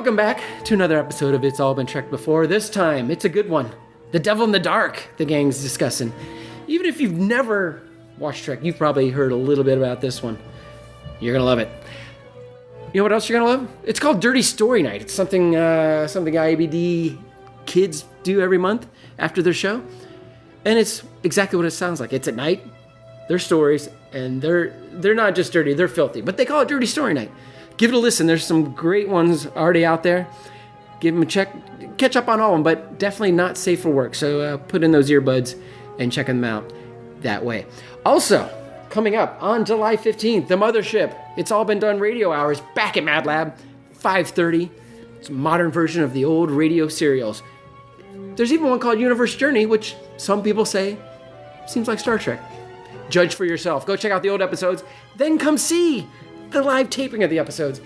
Welcome back to another episode of It's All Been Trekked Before. This time, it's a good one. The Devil in the Dark, the gang's discussing. Even if you've never watched Trek, you've probably heard a little bit about this one. You're gonna love it. You know what else you're gonna love? It's called Dirty Story Night. It's something IABD kids do every month after their show. And it's exactly what it sounds like. It's at night, they're stories, and they're not just dirty, they're filthy. But they call it Dirty Story Night. Give it a listen. There's some great ones already out there. Give them a check. Catch up on all of them, but definitely not safe for work. So put in those earbuds and check them out that way. Also, coming up on July 15th, The Mothership. It's All Been Done radio hours back at Mad Lab, 5:30. It's a modern version of the old radio serials. There's even one called Universe Journey, which some people say seems like Star Trek. Judge for yourself. Go check out the old episodes. Then come see the live taping of the episodes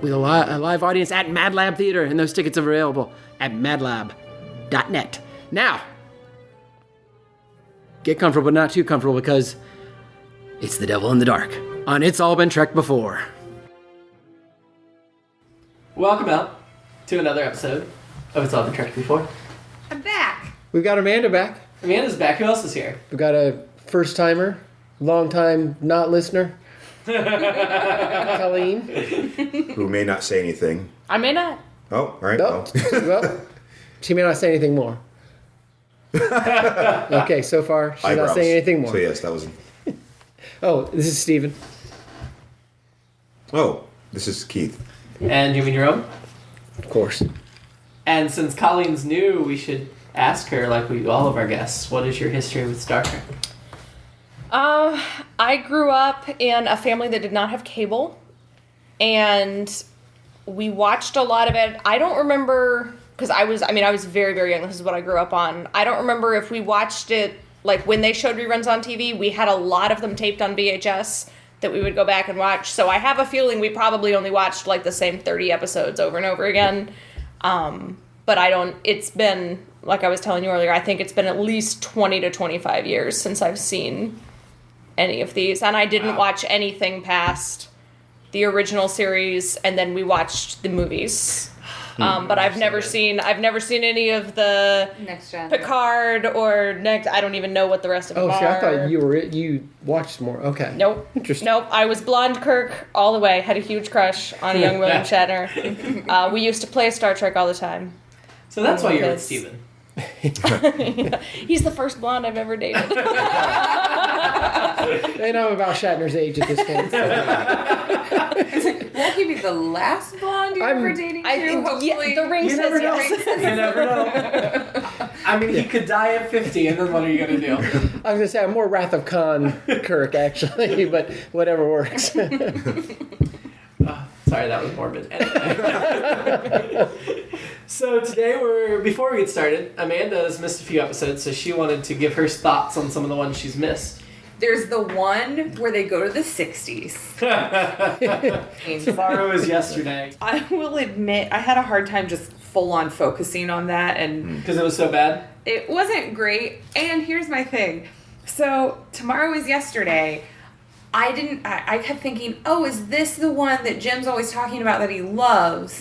with a live audience at Mad Lab Theater, and those tickets are available at madlab.net. Now, get comfortable, but not too comfortable, because it's the Devil in the Dark on It's All Been Trekked Before. Welcome out to another episode of It's All Been Trekked Before. I'm back. We've got Amanda back. Amanda's back. Who else is here? We've got a first-timer, long-time not listener, Colleen. Who may not say anything. I may not. Oh, all right. Nope. Well, she may not say anything more. Okay, so far, she's Eyebrows. not saying anything more. So yes, that was... Oh, this is Steven. Oh, this is Keith. And Jimmy-Jerome. Of course. And since Colleen's new, we should ask her, like we do all of our guests, what is your history with Star Trek? I grew up in a family that did not have cable, and we watched a lot of it. I don't remember, because I was very, very young. This is what I grew up on. I don't remember if we watched it, like, when they showed reruns on TV. We had a lot of them taped on VHS that we would go back and watch. So I have a feeling we probably only watched, like, the same 30 episodes over and over again. But it's been, like I was telling you earlier, I think it's been at least 20 to 25 years since I've seen any of these. And I didn't watch anything past the original series, and then we watched the movies. But I've never seen any of the Next Gen. Picard or next. I don't even know what the rest of them are. Oh, see, I thought you watched more. Okay. Nope. Interesting. Nope. I was blonde Kirk all the way. Had a huge crush on a young William Shatner. We used to play Star Trek all the time. So that's why you're with Because- Steven. He's the first blonde I've ever dated. They know about Shatner's age at this point. Won't he be the last blonde you're ever dating too? Hopefully. The ring You says never know. yes. You never know. I mean, he could die at 50, and then what are you going to do? I was going to say, I'm more Wrath of Khan Kirk, actually, but whatever works. Sorry, that was morbid. Anyway. So today before we get started, Amanda has missed a few episodes, so she wanted to give her thoughts on some of the ones she's missed. There's the one where they go to the 60s. Tomorrow is yesterday. I will admit, I had a hard time just full on focusing on that, and Because it was so bad? it wasn't great. And here's my thing. So, tomorrow is yesterday. I kept thinking, oh, is this the one that Jim's always talking about that he loves?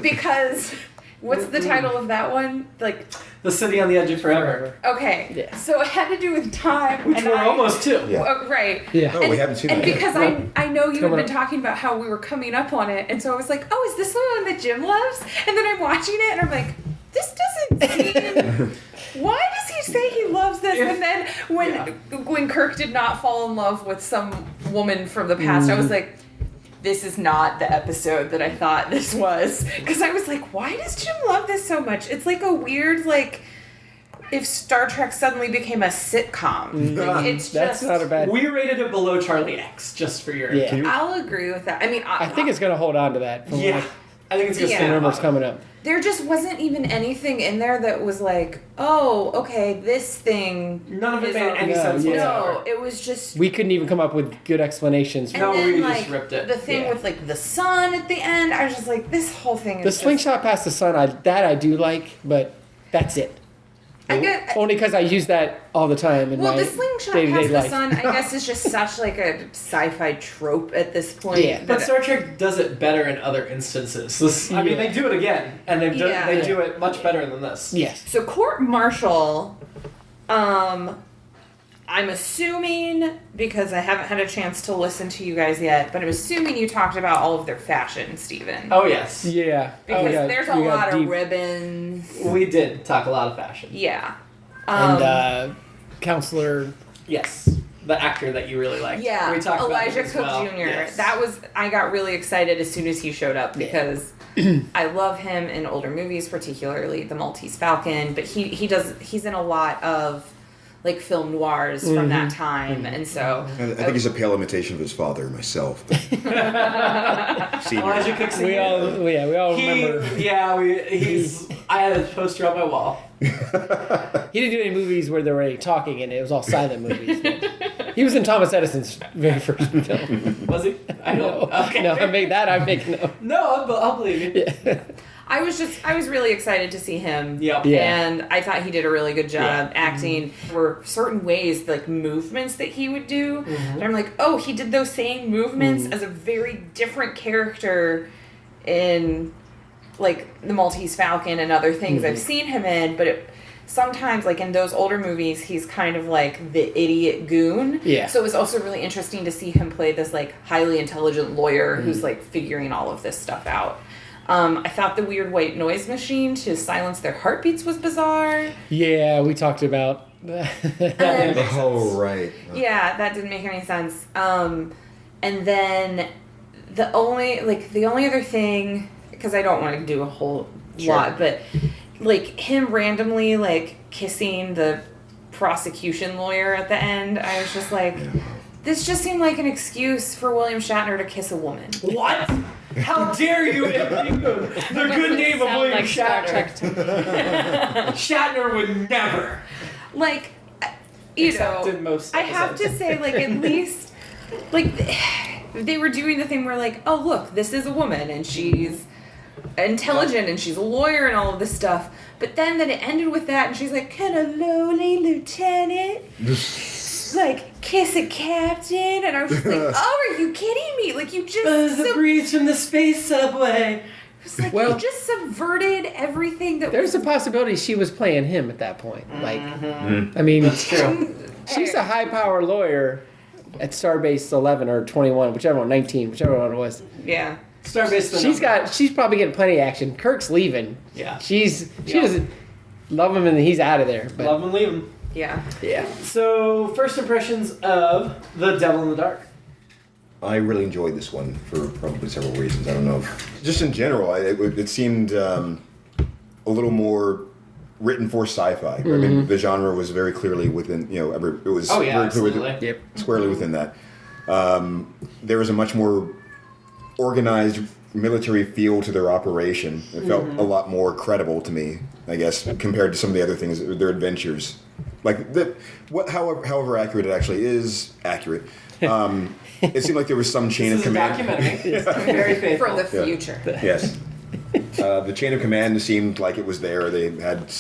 Because, what's the title of that one? Like, The City on the Edge of Forever. okay. Yeah. So it had to do with time. Which and we're almost to. Yeah. Right. Yeah. Oh, we haven't seen And that yet. because I know you had Coming been up. talking about how we were coming up on it, and so I was like, oh, is this the one that Jim loves? And then I'm watching it, and I'm like, this doesn't seem... Why does he say he loves this? And then when Kirk did not fall in love with some woman from the past, I was like, this is not the episode that I thought this was. Because I was like, why does Jim love this so much? It's like a weird, like, if Star Trek suddenly became a sitcom. Like, it's That's just... not a bad... We rated it below Charlie X, just for your... Yeah. I'll agree with that. I mean, I think it's going to hold on to that. From Yeah. what I think it's going to Yeah. stand rumors up. coming up. there just wasn't even anything in there that was like, oh, okay, this thing. None of it is made on- any No, sense yeah. whatsoever. No, it was just. We couldn't even come up with good explanations. And No, then, we like, just ripped it. The thing Yeah. with like the sun at the end, I was just like, this whole thing is The just- slingshot past the sun, I do like, but that's it. I get. Only because I use that all the time in Well, my the slingshot day-to-day past the life. sun, I guess, is just such like a sci-fi trope at this point. Yeah. But Star Trek does it better in other instances. I mean, they do it again, and they do it much better than this. Yes. So court martial, I'm assuming, because I haven't had a chance to listen to you guys yet, but I'm assuming you talked about all of their fashion, Stephen. Oh yes, Yeah. Because yeah, there's a we got lot of deep. ribbons. we did talk a lot of fashion. Yeah. And Counselor. Yes, the actor that you really liked. Yeah, we talked Elijah about him as Cook well. Jr. Yes. I got really excited as soon as he showed up because I love him in older movies, particularly The Maltese Falcon. But he's in a lot of like film noirs from that time, and so I think he's a pale imitation of his father, myself. Senior. Elijah Cook Sr. We all remember. I had a poster on my wall. He didn't do any movies where there were any talking in it. It was all silent movies. But he was in Thomas Edison's very first film. Was he? I don't. Okay. No, I'm making no. No, I'll believe you. Yeah. I was really excited to see him. Yep. Yeah. And I thought he did a really good job acting. There were certain ways, like movements that he would do. And I'm like, oh, he did those same movements as a very different character in like The Maltese Falcon and other things I've seen him in. But sometimes, like in those older movies, he's kind of like the idiot goon. Yeah. So it was also really interesting to see him play this like highly intelligent lawyer who's like figuring all of this stuff out. I thought the weird white noise machine to silence their heartbeats was bizarre. Yeah, we talked about that. Oh, right. Yeah, that didn't make any sense. And then the only other thing, because I don't want to do a whole lot, but like him randomly like kissing the prosecution lawyer at the end, I was just like, this just seemed like an excuse for William Shatner to kiss a woman. What? How dare you impugn the good name of Sound William like Star Shatner? Trek to me. Shatner would never. Like, you Except know, in most I have to episodes. say, like, at least, like, they were doing the thing where, like, oh, look, this is a woman, and she's intelligent, and she's a lawyer, and all of this stuff. But then it ended with that, and she's like, can a lowly lieutenant, like, kiss a captain? And I was just like, oh, are you kidding me? Like, you just... The breeze from the space subway. It's like, Well- you just subverted everything that There's a possibility she was playing him at that point. Like, I mean, That's true. she's a high-power lawyer at Starbase 11 or 21, whichever one, 19, whichever one it was. Yeah. Starbase the She's number. she's probably getting plenty of action. Kirk's leaving. Yeah. She doesn't love him and he's out of there. But Love and leave him. Yeah. yeah. So, first impressions of The Devil in the Dark. I really enjoyed this one for probably several reasons. I don't know. Just in general, it seemed a little more written for sci-fi. I mean, the genre was very clearly within, it was Oh, yeah, very clear absolutely. Yep. squarely within that. There was a much more organized military feel to their operation. It felt a lot more credible to me, I guess, compared to some of the other things, their adventures. Like, however accurate it actually is accurate. It seemed like there was some chain This of is a command. documentary. It's very faithful. From the future. Yes. The chain of command seemed like it was there. They had...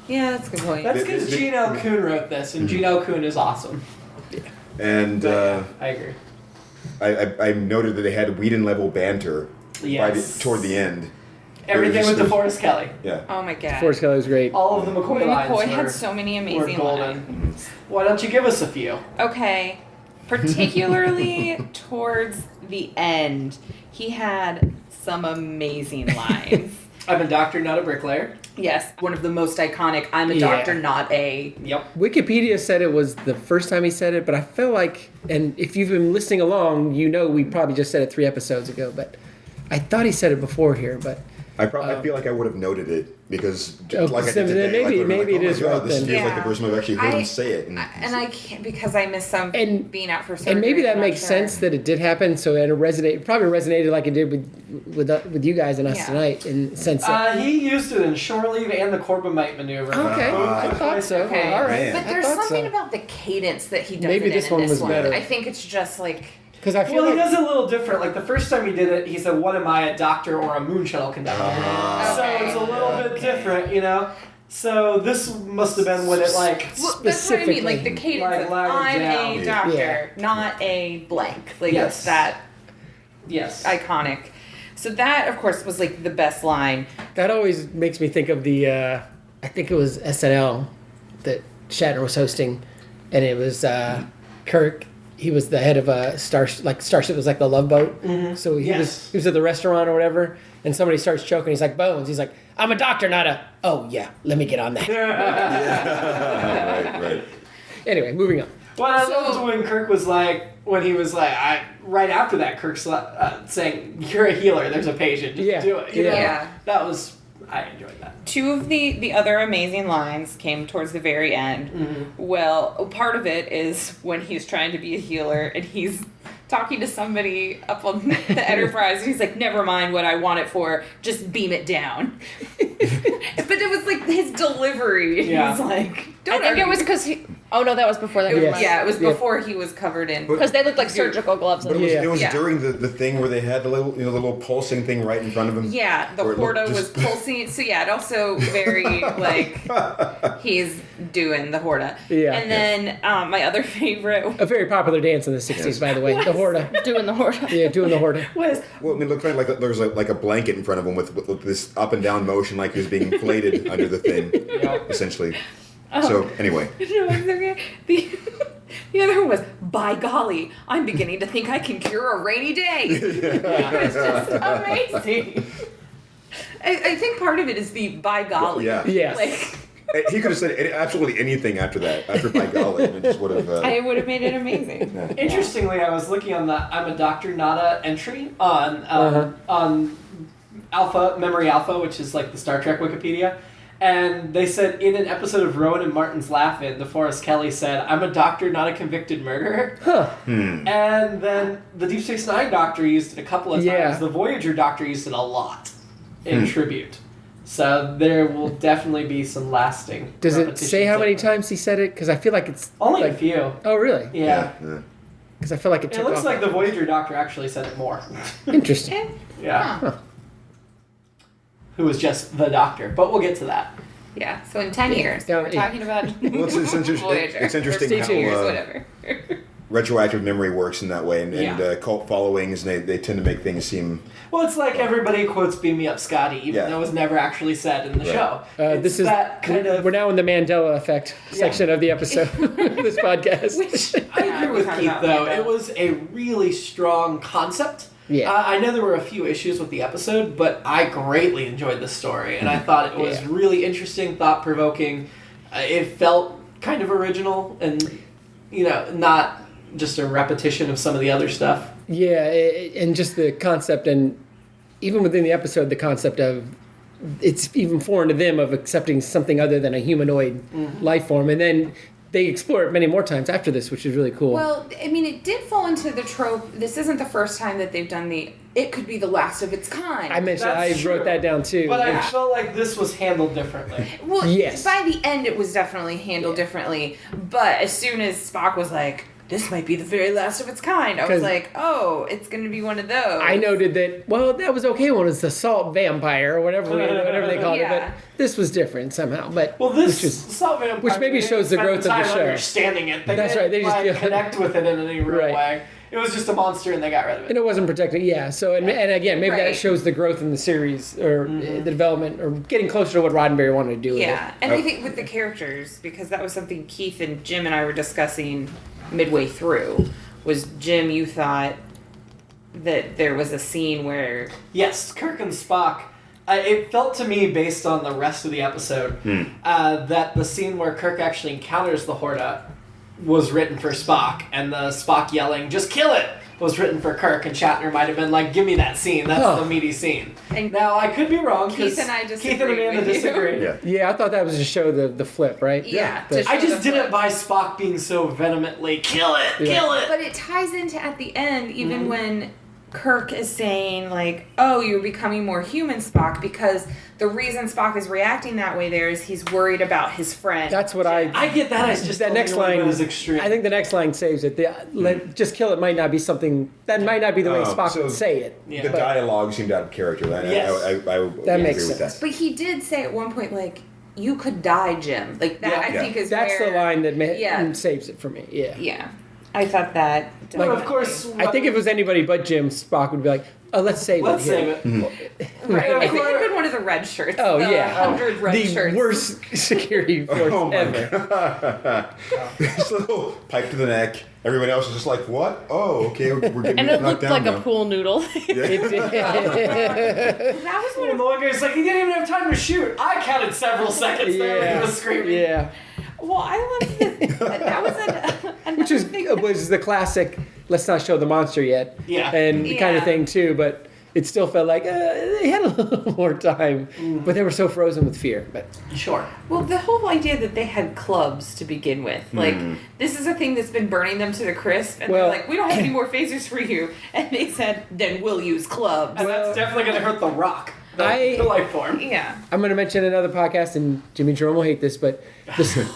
Yeah, that's a good point. That's because Gene L. Kuhn wrote this, and Gene L. Kuhn is awesome. And I agree. I noted that they had Whedon-level banter Yes. toward the end. Everything with DeForest Kelly. Yeah. Oh my god. Forrest Kelly was great. All of the McCoy lines McCoy were, had so many were amazing golden. lines. Why don't you give us a few? Okay. Particularly towards the end, he had some amazing lines. I'm a doctor, not a bricklayer. Yes, one of the most iconic, I'm a Yeah. doctor, not a... Yep. Wikipedia said it was the first time he said it, but I feel like, and if you've been listening along, you know we probably just said it 3 episodes ago, but I thought he said it before here, but I feel like I would have noted it because, Oh, like I so did today, maybe- like, maybe oh it my is God, right this then. feels like Yeah. the first time I've actually heard him say it. And I can't, because I missed some And- being out for surgery. and maybe that I'm not makes sure. sense that it did happen, so it probably resonated like it did with you guys and us Yeah. tonight in the sense that He used it in Shore Leave and the Corbomite maneuver. okay, I thought so. Okay. All right, Man. But I there's thought something so. about the cadence that he does Maybe it this in one this was one. better. I think it's just like... Because I feel Well, he like does it a little different. Like the first time he did it, he said, "What am I, a doctor or a moon shuttle conductor?" So Okay. it's a little bit different, you know. So this must have been when it like Well, that's what I mean. Like the Specifically. cadence Like of louder I'm down. a doctor, Yeah. not a blank. Like Yes. it's that yes. iconic. So that, of course, was like the best line. That always makes me think of the, I think it was SNL that Shatner was hosting, and it was Kirk. He was the head of a Starship was like the Love Boat. Mm-hmm. So he was at the restaurant or whatever, and somebody starts choking. He's like, Bones. He's like, I'm a doctor, not a. Oh yeah, let me get on that. Right. Anyway, moving on. Well, I loved when Kirk was like, when he was like, right after that, Kirk's saying, "You're a healer. There's a patient. Just do it." You know? Yeah. That was. I enjoyed that. Two of the other amazing lines came towards the very end. Mm-hmm. Well, part of it is when he's trying to be a healer and he's talking to somebody up on the Enterprise and he's like, never mind what I want it for, just beam it down. But it was like his delivery. Yeah. He's like, I don't think it was because he. Oh no, that was before that. Yes. Yeah, it was Yeah. before he was covered in. Because they looked like surgical gloves. But it was Yeah. during the thing where they had the little the little pulsing thing right in front of him. Yeah, the Where it looked Horta was just- pulsing. So yeah, it also very like he's doing the Horta. Yeah. And then my other favorite A very popular dance in the 60s, by the way. The Horta. doing the Horta. Yeah, doing the Horta. was Well, I mean, it looked like there was like a blanket in front of him with this up and down motion, like he was being inflated under the thing, essentially. So anyway, the other one was, by golly, I'm beginning to think I can cure a rainy day. It's just amazing. I think part of it is the by golly. yeah. Yes. Like, He could have said absolutely anything after that, after by golly, and it just would have. I would have made it amazing. Interestingly, I was looking on the "I'm a Doctor, Not a" entry on Memory Alpha, which is like the Star Trek Wikipedia. And they said in an episode of Rowan and Martin's Laugh-In, DeForest Kelley said, "I'm a doctor, not a convicted murderer." Huh. And then the Deep Space Nine doctor used it a couple of times. Yeah. The Voyager doctor used it a lot in tribute. So there will definitely be some lasting. Does it say how many repetitions of times he said it? Because I feel like it's Only like, a few. Oh, really? Yeah. Because I feel like it It took looks off. like the Voyager doctor actually said it more. Interesting. Yeah. Huh. Who was just the doctor. But we'll get to that. Yeah, so in 10 years, Yeah, we're yeah. talking about Well, it's Voyager. it's interesting Stay how tuned. Years, whatever. retroactive memory works in that way, and Yeah. cult followings, they tend to make things seem. Well, it's like everybody quotes "Beam Me Up, Scotty," even Yeah. though it was never actually said in the Right. show. This It's is that kind of. we're now in the Mandela effect section of the episode. This podcast. I agree with talk Keith about though. Mandela. It was a really strong concept. Yeah. I know there were a few issues with the episode, but I greatly enjoyed the story, and I thought it was Yeah. really interesting, thought-provoking. It felt kind of original, and not just a repetition of some of the other stuff. Yeah, and just the concept, and even within the episode, the concept of it's even foreign to them of accepting something other than a humanoid life form, and then they explore it many more times after this, which is really cool. Well, I mean, it did fall into the trope. This isn't the first time that they've done it could be the last of its kind. I mentioned That's I true. wrote that down too. But I Yeah. felt like this was handled differently. Well, Yes. by the end, it was definitely handled differently. But as soon as Spock was like, this might be the very last of its kind, I was 'Cause- like, oh, it's going to be one of those. I noted that. Well, that was okay when it was the salt vampire or whatever they called it, Yeah. but this was different somehow. But Well, this which is- Salt Vampire, which maybe they shows the didn't growth spend of the time show. Understanding it, they That's didn't, right, they just like, feel- connect with it in any real Right. way. It was just a monster, and they got rid of it. and it wasn't protected. Yeah. So and again, maybe that Right. shows the growth in the series or the development or getting closer to what Roddenberry wanted to do with Yeah, it. and I think with the characters, because that was something Keith and Jim and I were discussing midway through, was Jim, you thought that there was a scene where Yes, Kirk and Spock. It felt to me, based on the rest of the episode, that the scene where Kirk actually encounters the Horta was written for Spock, and the Spock yelling, "Just kill it!" was written for Kirk, and Shatner might have been like, "Give me that scene. That's Huh. the meaty scene." And Now, I could be wrong, Keith because and I Keith and disagree Amanda with you. disagree. Yeah. Yeah, I thought that was to show the flip, right? Yeah, The- to I just the didn't flip. buy Spock being so vehemently, "Kill it! Yeah. Kill it!" But it ties into at the end, even when Kirk is saying like, "Oh, you're becoming more human, Spock," because the reason Spock is reacting that way there is he's worried about his friend. That's what I get that as just that next line is extreme. I think the next line saves it. Just kill it might not be something that might not be the way Spock so would say it. Yeah. The But- dialogue seemed out of character. Yes. I That agree makes with sense. that. But he did say at one point like, you could die, Jim. Like that, I think is That's where, the line that Yeah. saves it for me. Yeah. Yeah, I thought that. But of course, I think if it was anybody but Jim, Spock would be like, "Oh, let's save let's it." save here." it. Right. Of If it course- had been one of the red shirts, Oh, the yeah. 100 red The shirts. worst security force Oh my ever. god! This little pipe to the neck. Everyone else is just like, "What? Oh, okay, we're getting And it knocked looked down like now." a pool noodle. It did. That was one And of the one guy's like, he didn't even have time to shoot. I counted several seconds there when he was screaming. Yeah. Well, I loved that was another Which is thing. was the classic. Let's not show the monster yet. Yeah. And kind Yeah. of thing too, but. It still felt like they had a little more time, but they were so frozen with fear. But Sure. Well, the whole idea that they had clubs to begin with, like this is a thing that's been burning them to the crisp, and Well- they're like, "We don't have any more phasers for you," and they said, "Then we'll use clubs." And that's definitely going to hurt the rock, the life form. Yeah. I'm going to mention another podcast, and Jimmy-Jerome will hate this, but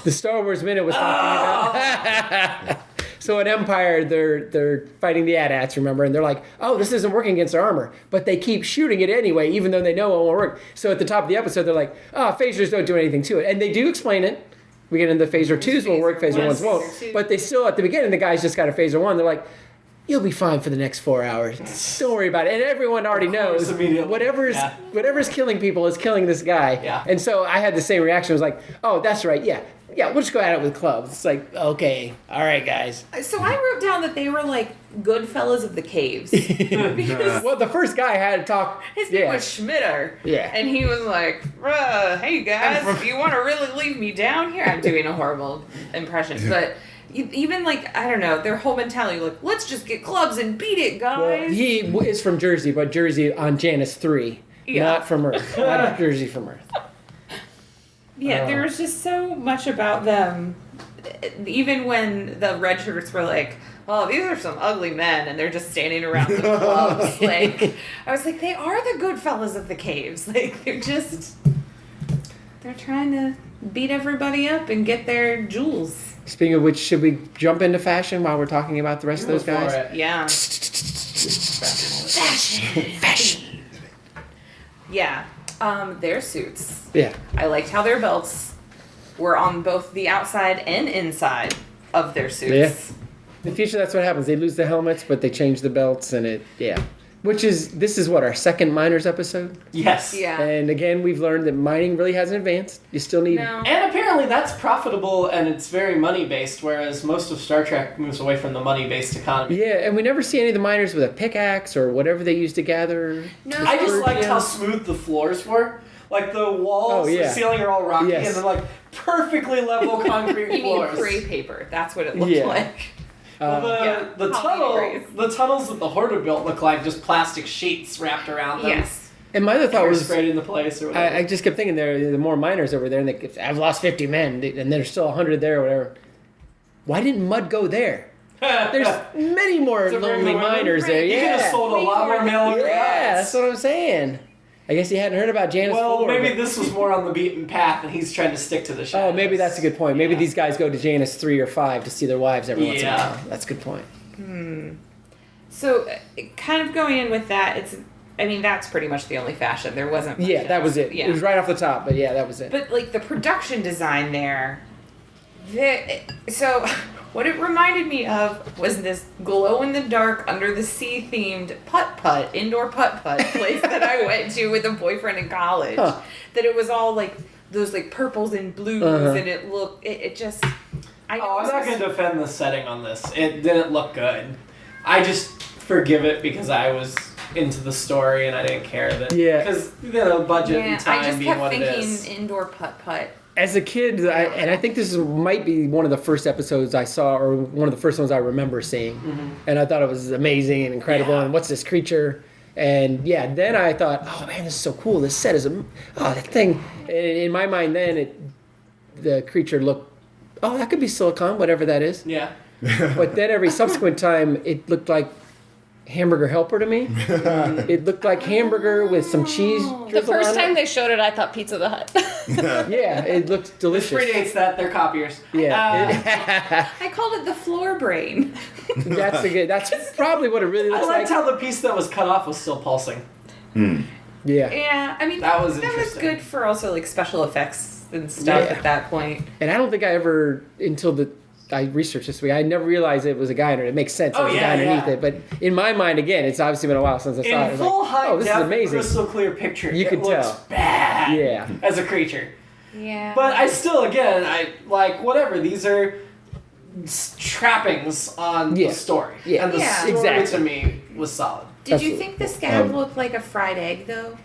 the Star Wars Minute was talking about. So in Empire, they're fighting the AT-ATs, remember? And they're like, "Oh, this isn't working against their armor," but they keep shooting it anyway, even though they know it won't work. So at the top of the episode, they're like, "Oh, phasers don't do anything to it," and they do explain it. We get into phaser 2s will work, phaser 1s won't. Phaser 2. But they still, at the beginning, the guys just got a phaser 1. They're like, "You'll be fine for the next 4 hours. Don't worry about it." And everyone already knows immediately. whatever's killing people is killing this guy. Yeah. And so I had the same reaction. I was like, "Oh, that's right. Yeah, we'll just go at it with clubs." It's like, okay, all right, guys. So I wrote down that they were like good fellas of the caves because Well, the first guy had to talk. his name was Schmitter. Yeah. And he was like, "Hey guys, if you want to really leave me down here," I'm doing a horrible impression, but. Even like, I don't know, their whole mentality, like, let's just get clubs and beat it, guys. Well, he is from Jersey, but Jersey on Janus 3, Yeah. not from Earth. Not Jersey from Earth. Yeah, there was just so much about them. Even when the red shirts were like, "Oh, these are some ugly men," and they're just standing around the clubs, like, I was like, they are the good fellas of the caves. Like, they're trying to beat everybody up and get their jewels. Speaking of which, should we jump into fashion while we're talking about the rest of those Go for guys? it. Yeah. Fashion. Yeah. Their suits. Yeah. I liked how their belts were on both the outside and inside of their suits. Yeah. In the future, that's what happens. They lose the helmets, but they change the belts, and this is what, our second miners episode? Yes. Yeah. And again, we've learned that mining really hasn't advanced. You still need... No. And apparently that's profitable and it's very money-based, whereas most of Star Trek moves away from the money-based economy. Yeah, and we never see any of the miners with a pickaxe or whatever they use to gather. No. I just the liked how scourge. smooth the floors were. Like the walls, Oh, yeah. the ceiling are all rocky, Yes. and they're like perfectly level concrete You mean floors. gray paper. That's what it looked Yeah. like. Well, Yeah. the tunnels that the Horda built look like just plastic sheets wrapped around them. Yes. And my other thought Or was... sprayed into place or whatever. I just kept thinking the more miners over there, and I've lost 50 men, and there's still 100 there or whatever. Why didn't Mud go there? There's many more It's a very lonely good miners one. there. You could have Yeah. sold a lot more mail order Yeah, that's guides. what I'm saying. I guess you hadn't heard about Janus Well, 4. maybe but- this was more on the beaten path, and he's trying to stick to the shadows. Oh, maybe that's a good point. Maybe Yeah. these guys go to Janus 3 or 5 to see their wives every once in a Yeah. while. That's a good point. So, kind of going in with that, that's pretty much the only fashion. There wasn't much Yeah, that else. was it. Yeah. It was right off the top, but yeah, that was it. But, like, the production design there, so what it reminded me of was this glow-in-the-dark, under-the-sea themed putt-putt, indoor putt-putt place that I went to with a boyfriend in college. Huh. That it was all, like, those, like, purples and blues, Uh-huh. and it just... I know Oh, I'm it's not just- going to defend the setting on this. It didn't look good. I just forgive it because I was into the story and I didn't care that. Yeah. Because, budget Yeah, and time I just being kept what it thinking is. indoor putt-putt. As a kid, I think this might be one of the first episodes I saw, or one of the first ones I remember seeing. And I thought it was amazing and incredible, Yeah. and what's this creature? And yeah, then I thought, oh man, this is so cool. This set is, that thing. And in my mind then, the creature looked, oh, that could be silicon, whatever that is. Yeah. But then every subsequent time, it looked like hamburger helper to me. It looked like hamburger with some cheese The drizzle first on time it. they showed it, I thought Pizza the Hut. Yeah, it looked This delicious. predates that. They're copiers. Yeah, I called it the floor brain. that's probably what it really I looks liked like. how the piece that was cut off was still pulsing. Yeah. Yeah, I mean That was that was interesting. good for also like special effects and stuff Yeah. at that point. And I don't think I ever, I researched this week, I never realized it was a guy underneath. It makes sense. Oh, It was a yeah, guy underneath yeah. it. But in my mind, again, it's obviously been a while since I saw it. I In was full like, high oh, this is def, amazing. crystal clear picture, You it could looks tell. bad Yeah. as a creature. Yeah. But I still, again, I like whatever. These are trappings on Yeah. the story. Yeah. And the Yeah. story Exactly. to me was solid. Did you Absolutely. think the scab looked like a fried egg, though?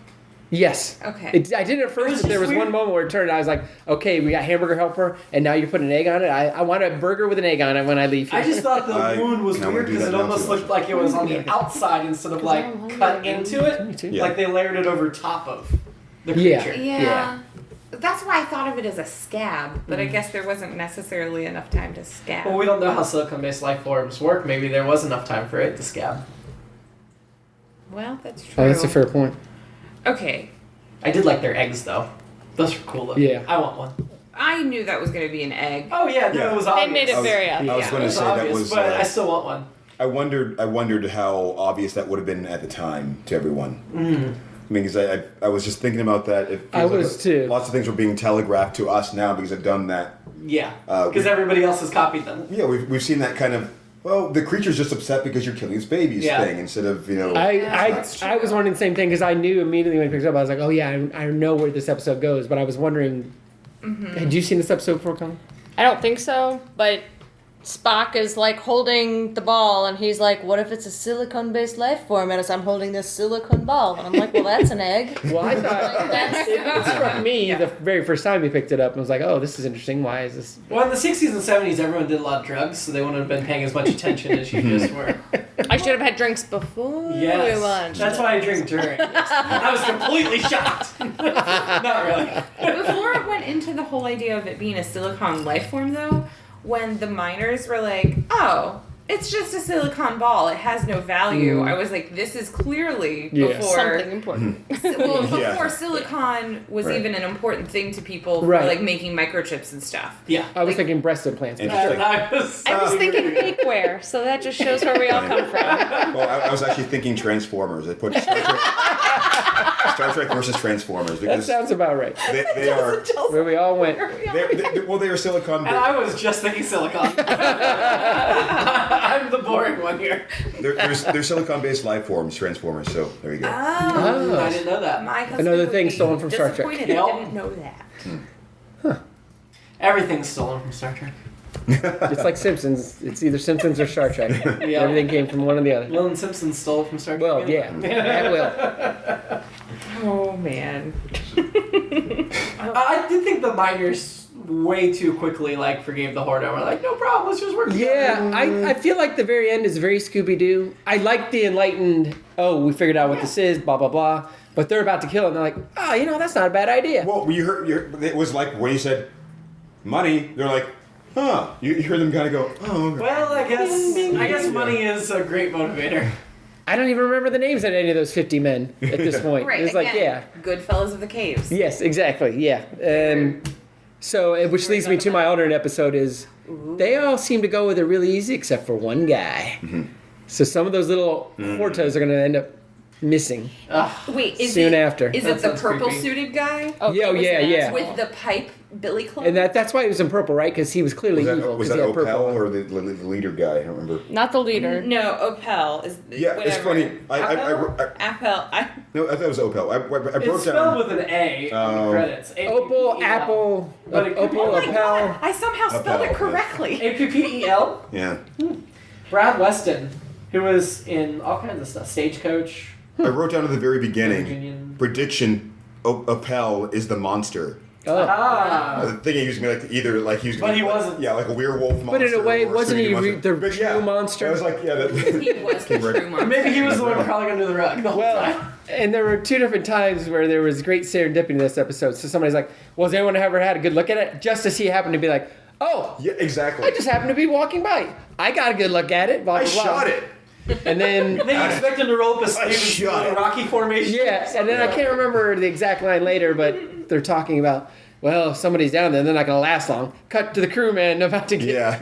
Yes. Okay. I didn't at It first, was but there just was one weird. moment where it turned. I was like, okay, we got hamburger helper, and now you're putting an egg on it. I want a burger with an egg on it when I leave here. I just thought the I wound was kinda weird wanna do because it that now almost too, looked like it was on the outside instead of like cut into Me it. too. Yeah. Like they layered it over top of the Yeah. creature. Yeah. That's why I thought of it as a scab, but I guess there wasn't necessarily enough time to scab. Well, we don't know how silicone-based life forms work. Maybe there was enough time for it to scab. Well, that's true. Oh, that's a fair point. Okay. I did like their eggs though. Those were cool looking. Yeah. I want one. I knew that was going to be an egg. Oh yeah, no, Yeah. it was They obvious. made it I was- very I was obvious. going It to was say that obvious, was. but I still want one. I wondered how obvious that would have been at the time to everyone. I mean, because I was just thinking about that. It I feels like was too. Lots of things are being telegraphed to us now because I've done that. Yeah, we- because everybody else has copied them. Yeah, we've seen that kind of. Well, the creature's just upset because you're killing its babies Yeah. thing instead of that's I was wondering the same thing because I knew immediately when it picked up. I was like, oh yeah, I know where this episode goes. But I was wondering, had you seen this episode before, Colleen? I don't think so, but Spock is like holding the ball, and he's like, "What if it's a silicone-based life form?" And as I'm holding this silicone ball, and I'm like, "Well, that's an egg." Well, I thought That's it struck me the very first time we picked it up and was like, oh, this is interesting. Why is this? Well, in the 60s and 70s, everyone did a lot of drugs, so they wouldn't have been paying as much attention as you just were. I should have had drinks before we Yes, launched. that's why I drink during. I was completely shocked. Not really. Before it went into the whole idea of it being a silicon life form, though, when the miners were like, oh, it's just a silicon ball, it has no value, I was like, this is clearly Yeah. before Something important. well, before Yeah. silicon was Right. even an important thing to people Right. for like making microchips and stuff. Yeah. I was Like- thinking breast implants. but Interesting. sure. I was thinking bakeware, so that just shows where we all come from. Well, I was actually thinking Transformers. I put Star Trek versus Transformers That because sounds about right. they are. Where we all went. They are silicon. And I was just thinking silicon. I'm the boring one here. They're silicon-based life forms, Transformers. So there you go. Oh, I didn't know that. my husband Another would thing be stolen from Star Trek. disappointed Yep. I didn't know that. Everything's stolen from Star Trek. It's like Simpsons. It's either Simpsons or Star Trek. Yeah. Everything came from one or the other. Will and Simpson stole from Star Trek. Well, yeah, that will. Oh man. I did think the miners way too quickly forgave the Horda. We're like, no problem, let's just work together. Yeah, I feel like the very end is very Scooby Doo. I like the enlightened. Oh, we figured out what this is. Blah blah blah. But they're about to kill it, and they're like, oh, that's not a bad idea. Well, you heard. It was like when you said money. They're like, huh. You hear them kind of go, oh. Okay. Well, I guess money is a great motivator. I don't even remember the names of any of those 50 men at this point. Right. It's like, yeah. Goodfellas of the Caves. Yes, exactly. Yeah. So, which leads me to my alternate episode is they all seem to go with it really easy except for one guy. Mm-hmm. So some of those little Hortas are going to end up missing Wait, is soon it, after. Is That it the sounds purple creepy. suited guy Oh, Yeah, that was yeah, an yeah. asshole. with the pipe Billy Club? And that's why he was in purple, right? Because he was clearly evil. Was 'cause that he had Opel purple. or the leader guy? I don't remember. Not the leader. No, Opel is. Yeah, whatever. it's funny. I Appel. no, I thought it was Opel. I broke It's spelled down. with an A on the Oh. credits. Opal, Apple, But it could be Opal, like Opel. I somehow spelled Appel, it yeah. correctly. APPEL. Yeah, Brad Weston, who was in all kinds of stuff. Stagecoach. I wrote down at the very beginning. Union. Prediction: Opel is the monster. Oh. Ah. Thinking he was gonna he was. But he wasn't. Yeah, like a werewolf monster. But in a way, or wasn't he spooky monster. the But true monster? I was like, yeah, that. He was the true monster. Maybe he was the one crawling under the rug the whole Well, time. and there were two different times where there was great serendipity in this episode. So somebody's like, well, has anyone ever had a good look at it? Just as he happened to be like, oh, Yeah, exactly. I just happened to be walking by. I got a good look at it. Blah, I blah, blah. shot it. And then, Then you expect him to roll up a sleeve shot in it. a Rocky formation. yeah, and then I can't remember the exact line later, but they're talking about, well, if somebody's down there, they're not going to last long. Cut to the crewman about to Yeah.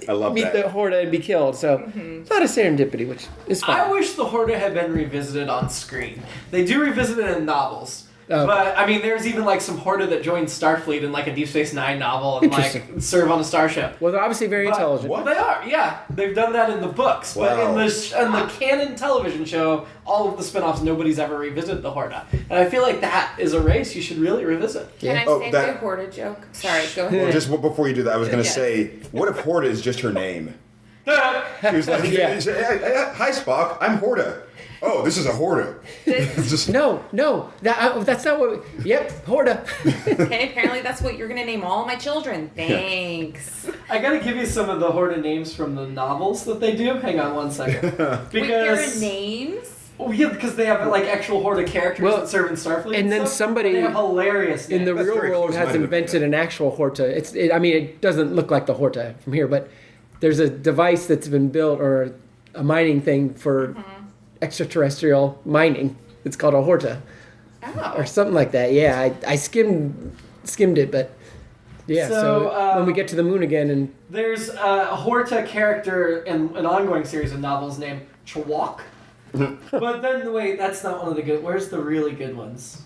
I love meet that. the Horda and be killed. So, a lot of serendipity, which is fun. I wish the Horda had been revisited on screen. They do revisit it in novels, But I mean, there's even like some Horta that joined Starfleet in like a Deep Space Nine novel and like Interesting. serve on a starship. Well, they're obviously very But- intelligent. What? They are, yeah. They've done that in the books, but Wow. in the canon television show, all of the spin-offs, nobody's ever revisited the Horta, and I feel like that is a race you should really revisit. Can I Oh, say that- my Horta joke? Sorry, go Well, ahead. just before you do that, I was going to Yes. say, what if Horta is just her name? She was like, Yeah. "Hi, Spock. I'm Horta." Oh, this is a Horta. It's just No, that's not what. Yep, Horta. Okay, apparently that's what you're gonna name all my children. Thanks. I gotta give you some of the Horta names from the novels that they do. Hang on one second, Wait, there are because names? oh yeah, because they have like actual Horta characters Well, that serve in Starfleet, and then stuff, somebody they have hilarious names. in the That's real very world close has minded of invented you. an actual Horta. I mean, it doesn't look like the Horta from here, but there's a device that's been built or a mining thing for extraterrestrial mining. It's called a Horta Oh. or something like that. Yeah, I skimmed it, but yeah. So, So, when we get to the moon again, and There's a Horta character in an ongoing series of novels named Chewok. But then, wait, that's not one of the good. Where's the really good ones?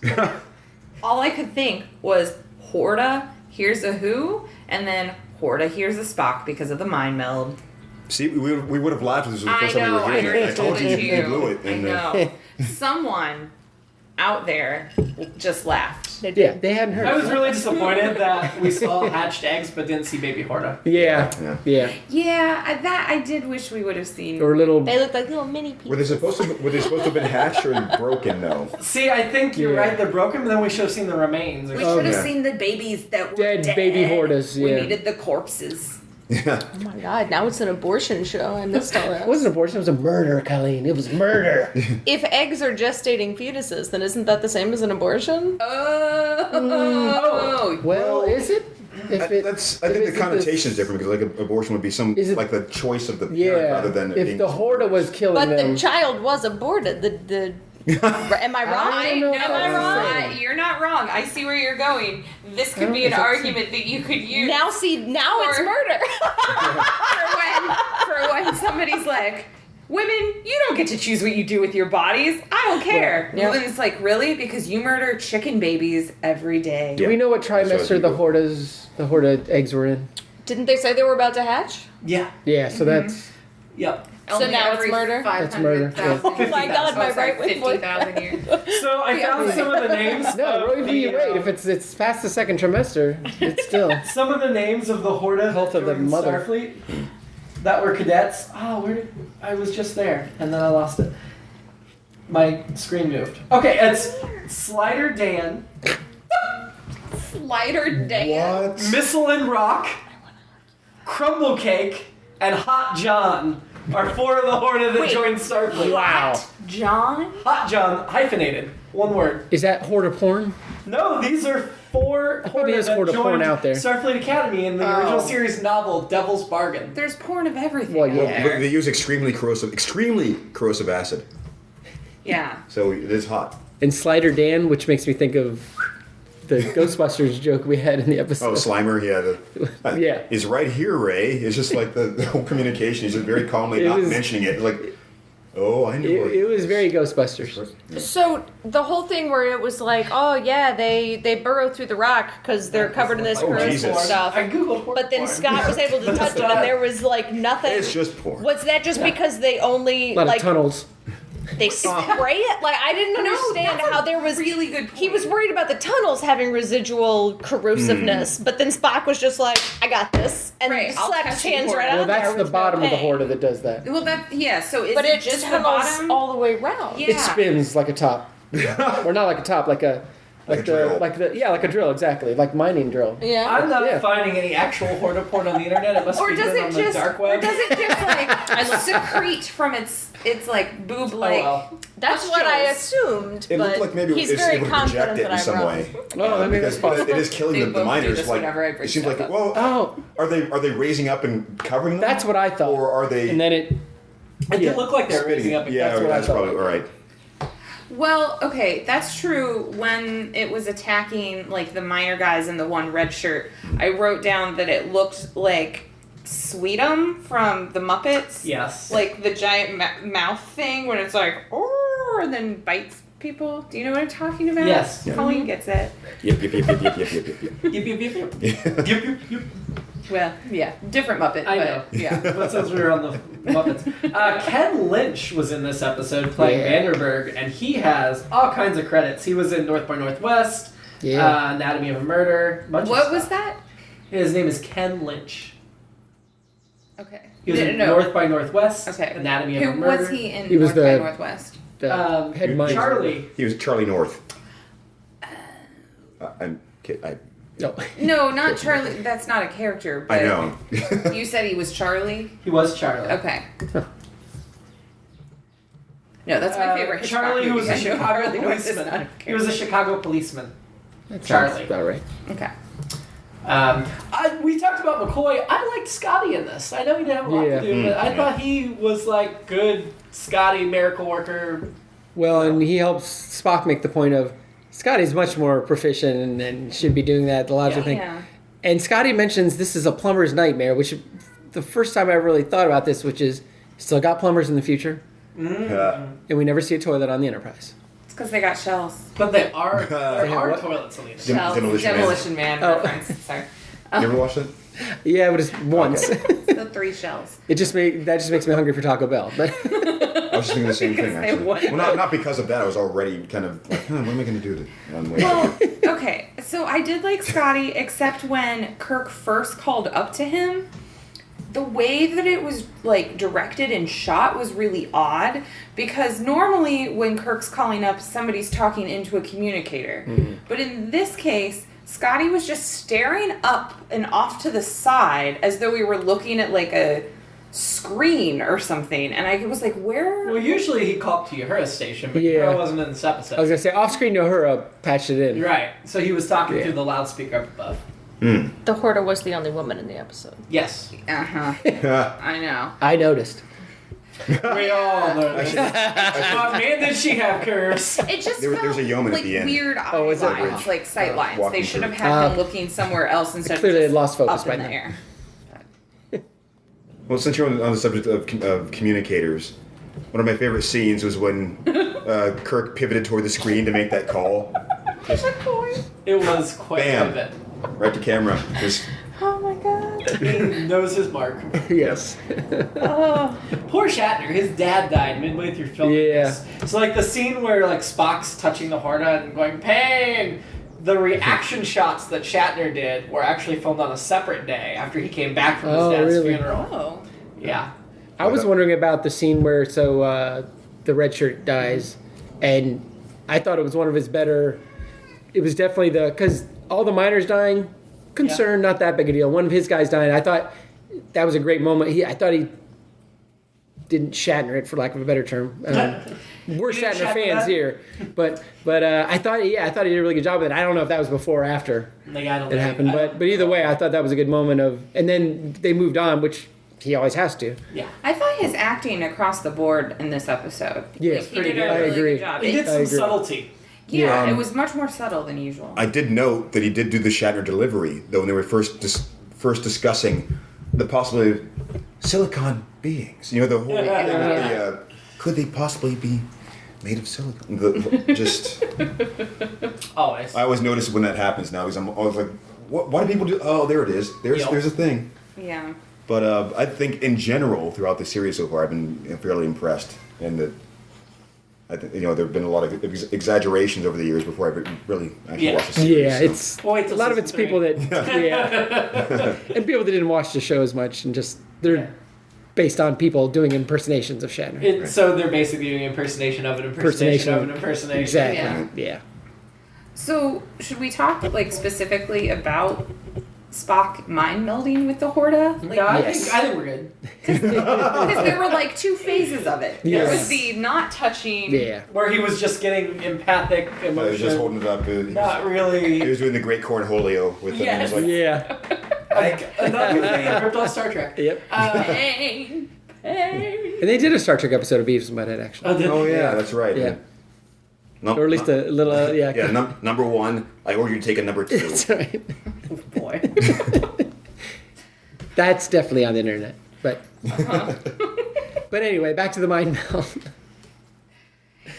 All I could think was Horta, here's a who, and then Horta, here's a Spock because of the mind meld. see, we would have laughed if this was the I first time we know, were I hearing already it. I told you it to you blew it. I and, know. Someone out there just laughed. yeah, they hadn't heard. I was really disappointed that we saw hatched eggs but didn't see baby Horta. Yeah, Yeah. yeah, Yeah, I did wish we would have seen. or little. They look like little mini people. were they supposed to have been hatched or broken? No. See, I think you're Yeah. right, they're broken, but then we should have seen the remains. Or We something. should have yeah. seen the babies that were Dead baby Hortas, We yeah. needed the corpses. Yeah. Oh my god, now it's an abortion show. I missed all It that. wasn't abortion. It was a murder, Colleen. It was murder. If eggs are gestating fetuses, then isn't that the same as an abortion? Oh. Well, is it? If I it- think if the it's connotation is different because like abortion would be Is it- like the choice of the parent Yeah. rather than it If being the Horta was killing But them. the child was aborted. The am I wrong? I don't know if Am I that's wrong? the same. You're not wrong. I see where you're going. This could don't be an think that's argument that you could use Now it's Or- murder. for when somebody's like, women, you don't get to choose what you do with your bodies. I don't care. Yeah. And it's like, really? Because you murder chicken babies every day. Do we know what That's what trimester the Horta eggs were in? Didn't they say they were about to hatch? Yeah. Yeah, so that's Yep. So now it's murder? That's murder, yeah. 500,000 Oh my god, my right with 50,000 years. So I found some of the names. no. of Roe v. the, Wade. If it's past the second trimester, it's still. some of the names of the Horta Health that of the joined mother. Starfleet that were cadets. Oh, where did I was just there and then I lost it. My screen moved. Okay, it's Slider Dan, Slider Dan. What? Missile and Rock, Crumble Cake, and Hot John are four of the Horta that Wait. joined Starfleet. Wow. John? Hot John, hyphenated, one word. Is that Horta porn? No, these are four probably Horta is that Horta porn joined out there. Starfleet Academy in the Oh. original series novel Devil's Bargain. There's porn of everything. Well, out yeah. there. They use extremely corrosive acid, Yeah. so it is hot. And Slider Dan, which makes me think of the Ghostbusters joke we had in the episode. Oh, Slimer, yeah. Yeah. He's right here, Ray. It's just like the whole communication. He's just very calmly It not was- mentioning it. Like, oh, I knew It was very Ghostbusters. So the whole thing where it was like, oh yeah, they burrow through the rock because they're covered in this Oh, corrosive Jesus. stuff. I googled Horta But then porn. Scott was able to touch it, and there was like nothing. It's just porn. Was that just because they only A lot like of tunnels. they spray it? Like I didn't understand that's a how there was really good He point. was worried about the tunnels having residual corrosiveness, but then Spock was just like, I got this, and Right, I'll slapped touch his you, hands Horta. right out Well, there. that's the with bottom no of the pain. Horta that does that. Well, so is But it it just the tunnels bottom? all the way around. Yeah. It spins like a top, or not like a top, like a Like a drill. like a drill, exactly, like mining drill. Yeah. I'm not Yeah. finding any actual Horta porn on the internet. It must Or be does done it on the just dark or web. does it just like secrete from its like boob Oh, like well. That's what I pustules? assumed. It but looked like maybe he's it's very able to confident project it that in I'm some wrong. way. Oh, I mean, that's because possible. it is killing They the both do miners. this Like, whenever I bring it seems stuff like, up. well, Oh, are they raising up and covering them? that's what I thought. Or are they? And then it. It Yeah. did look like they were spitting raising it? up. Yeah, that's what I that's thought. probably all right. Well, okay, that's true. When it was attacking like the miner guys in the one red shirt, I wrote down that it looked like Sweetum from the Muppets. Yes. Like the giant mouth thing when it's like, oh, and then bites people? Do you know what I'm talking about? Yes. Colleen gets it. Yep. Yip, yip, yip, yip. Yip, yip, yip. Well, yeah, different Muppet. I but, know. Yeah. But since we were on the Muppets. Ken Lynch was in this episode playing Vanderberg, and he has all kinds of credits. He was in North by Northwest, Anatomy of a Murder. What was that? His name is Ken Lynch. Okay. He was in North by Northwest, Okay. Anatomy of a Who Murder. was he in He was North by the- Northwest? The head miser. Charlie. He was Charlie North. No. No, not Charlie. That's not a character. But I know. You said he was Charlie? He was Charlie. Okay. No, that's my favorite Hitchcock Charlie, who was a movie. I know Chicago Charlie North is not a policeman. He character. was a Chicago policeman. That sounds Charlie. about right. Okay. We talked about McCoy. I liked Scotty in this. I know he didn't have a lot to do, but I thought he was like good Scotty, miracle worker. Well, and he helps Spock make the point of Scotty's much more proficient and should be doing that, the logical thing. Yeah. And Scotty mentions this is a plumber's nightmare, which the first time I ever really thought about this, which is still got plumbers in the future, and we never see a toilet on the Enterprise. It's because they got shells. But there are what? toilets on the Dem- Shells. Demolition Man. Oh. Reference. Sorry. You ever watched it? Yeah, but it's once. The 3 shells. That just makes me hungry for Taco Bell. But I was just thinking the same thing, Because they actually. would. Well, not because of that. I was already kind of like, what am I going to do on the way? Well, okay. So I did like Scotty, except when Kirk first called up to him. The way that it was like directed and shot was really odd because normally when Kirk's calling up, somebody's talking into a communicator. But in this case, Scotty was just staring up and off to the side as though we were looking at like a screen or something. And I was like, where? Well, usually he called to Uhura's station, but Yeah. Uhura wasn't in this episode. I was gonna say off screen to Uhura patched it in. Right. So he was talking through the loudspeaker up above. The Horta was the only woman in the episode. Yes. Uh-huh. I know. I noticed. We all know this. Oh, man, did she have curves. It just There's felt a yeoman at like the end. weird eye Oh, is it? lines, like sight lines. walking They should have through. had him looking somewhere else instead Clearly of had just lost focus up by in the now. air. Well, since you're on the subject of communicators, one of my favorite scenes was when Kirk pivoted toward the screen to make that call. It was quite Bam. a bit. Right to camera. Just, Oh my god. He knows his mark. Yes. Oh. Poor Shatner. His dad died midway through filming Yeah. this. So like the scene where like Spock's touching the Horta and going pain. The reaction shots that Shatner did were actually filmed on a separate day after he came back from his Oh, dad's really? funeral. Oh. Yeah. I was wondering about the scene where the red shirt dies, and I thought it was one of his better. It was definitely because all the miners dying, concern, not that big a deal. One of his guys dying, I thought that was a great moment. I thought he didn't Shatner it, for lack of a better term. We're You didn't Shatner Shatner fans that? here, but I thought he did a really good job with it. I don't know if that was before or after Like, I don't it know. happened, but either way, I thought that was a good moment of. And then they moved on, which he always has to. Yeah. I thought his acting across the board in this episode. Yes, he pretty did good. a I really agree. good job. He did I some agree. subtlety. Yeah, it was much more subtle than usual. I did note that he did do the Shatner delivery, though, when they were first discussing the possibility of silicon beings. You know, the whole could they possibly be made of silicon? Just Always. I always notice when that happens now because I'm always like, why do people do? Oh, there it is. There's a thing. Yeah. But I think in general throughout the series so far, I've been fairly impressed, and that I think there have been a lot of exaggerations over the years before I really actually watched the series. Yeah, so. it's Well, wait a till lot of it's season people that and people that didn't watch the show as much, and just they're based on people doing impersonations of Shatner. So they're basically doing impersonation of an impersonation of an impersonation. Exactly. Yeah. Yeah. So, should we talk like specifically about Spock mind melding with the Horta? Like, No, I Yes. think we're good. because there were like 2 phases of it. There Yes. was the not touching. Yeah. Where he was just getting empathic I was emotion. just holding it up. Not He really. was doing the great cornholio with them. Yes. He was like, Yeah. Like another thing I ripped off Star Trek. Yep. Pain. Pain. And they did a Star Trek episode of Beavis and Butthead, actually. oh yeah, that's right. Yeah. Num- Or at least a little, yeah. Yeah, number 1. I ordered you to take a number 2. That's right. Oh, boy. That's definitely on the internet. But but anyway, back to the mind meld.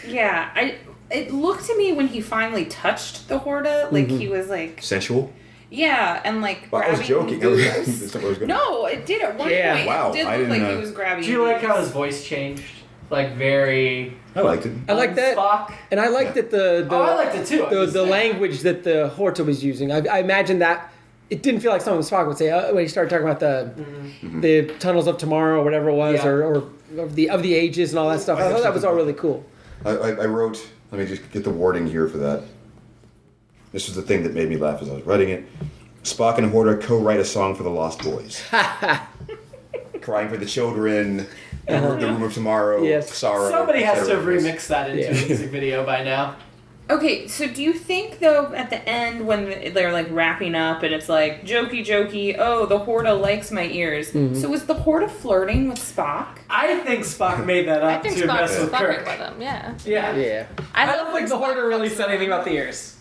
Yeah, it looked to me when he finally touched the Horta, like he was like Sensual? yeah, and like Well, I was grabbing joking. boobs. That's not what I was gonna- No, it did at one Yeah. point. Wow, It did I look like didn't, he was grabbing. Do you like boobs. how his voice changed? Like very. I liked it. I like that. Spock. And I like Yeah. that the Oh, I liked it too. I'm the just the saying. language that the Horta was using. I imagine that it didn't feel like something Spock would say when he started talking about the tunnels of tomorrow or whatever it was, Yeah. or of the ages and all that stuff. I thought that was all really cool. I wrote, let me just get the wording here for that. This was the thing that made me laugh as I was writing it. Spock and Horta co-write a song for the Lost Boys. Crying for the children, the room of tomorrow, Yes. sorrow. Somebody has to have etc. remixed that into Yeah. a music video by now. Okay, so do you think though at the end when they're like wrapping up and it's like jokey, oh the Horta likes my ears. So was the Horta flirting with Spock? I think Spock made that I up think to mess Spock's with fucking Kirk. with him. Yeah. Yeah. Yeah. I love don't think when the Spock Horta really comes said anything around. about the ears.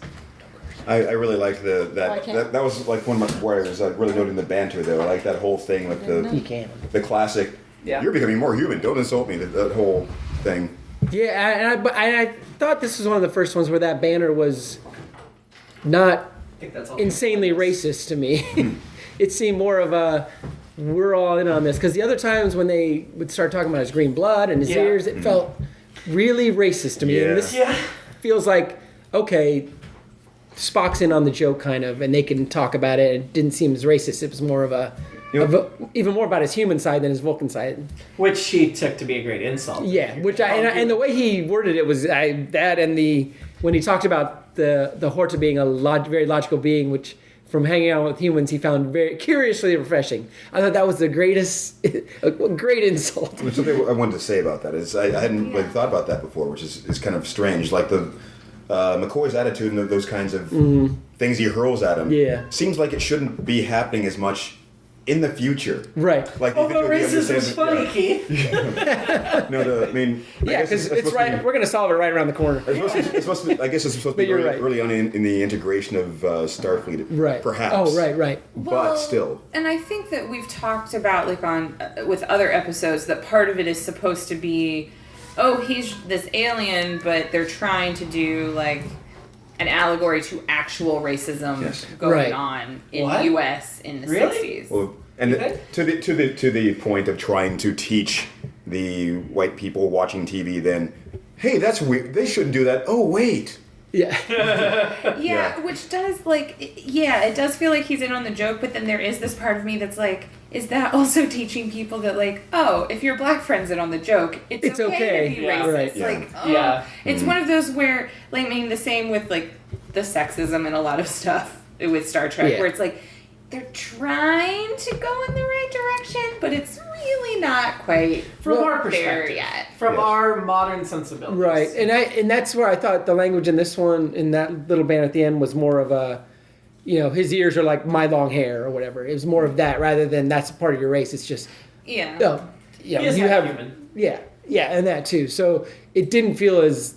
I really liked I can't. that was like one of my worries. I really noted the banter though. I like that whole thing with You can. the classic. Yeah. You're becoming more human. Don't insult me. That whole thing. Yeah, but I thought this was one of the first ones where that banner was not I think that's all. insanely racist to me. It seemed more of a we're all in on this because the other times when they would start talking about his green blood and his Yeah. ears, it felt really racist to me. Yeah. And this Yeah. feels like okay, Spock's in on the joke kind of, and they can talk about it. It didn't seem as racist. It was more of a, even more about his human side than his Vulcan side. Which she took to be a great insult. Yeah, which and the way he worded it was that and the when he talked about the Horta being a very logical being, which from hanging out with humans he found very curiously refreshing. I thought that was the greatest, a great insult. There's something I wanted to say about that is I hadn't really thought about that before, which is kind of strange. Like the McCoy's attitude and those kinds of things he hurls at him. Yeah. Seems like it shouldn't be happening as much in the future. Right. Like you Although think it would be racism's funny, understandable- Keith. Yeah. No, I mean. I Yeah, guess because it's supposed to right. be- we're gonna solve it right around the corner. It's supposed to be, I guess it's supposed to But be you're early, right. early on in the integration of Starfleet. Right. Perhaps. Oh, right. But still. And I think that we've talked about like on with other episodes that part of it is supposed to be, oh, he's this alien, but they're trying to do like an allegory to actual racism Yes. going Right. on in What? the U.S. in the Really? 60s. Well, and Okay. to the point of trying to teach the white people watching TV, then, hey, that's weird. They shouldn't do that. Oh, wait. Yeah. Yeah, which does it does feel like he's in on the joke, but then there is this part of me that's like, is that also teaching people that like, oh, if your black friend's in on the joke, it's okay to be Yeah. racist. Right. Yeah. Like, oh, Yeah. it's one of those where, like, I mean, the same with like the sexism and a lot of stuff with Star Trek, Yeah. where it's like they're trying to go in the right direction, but it's really not quite From our there perspective. yet. From Yes. our modern sensibilities. Right, and that's where I thought the language in this one, in that little band at the end, was more of a, his ears are like my long hair or whatever. It was more of that rather than that's part of your race. It's just, Yeah. you He is you half have, human. yeah, and that too. So it didn't feel as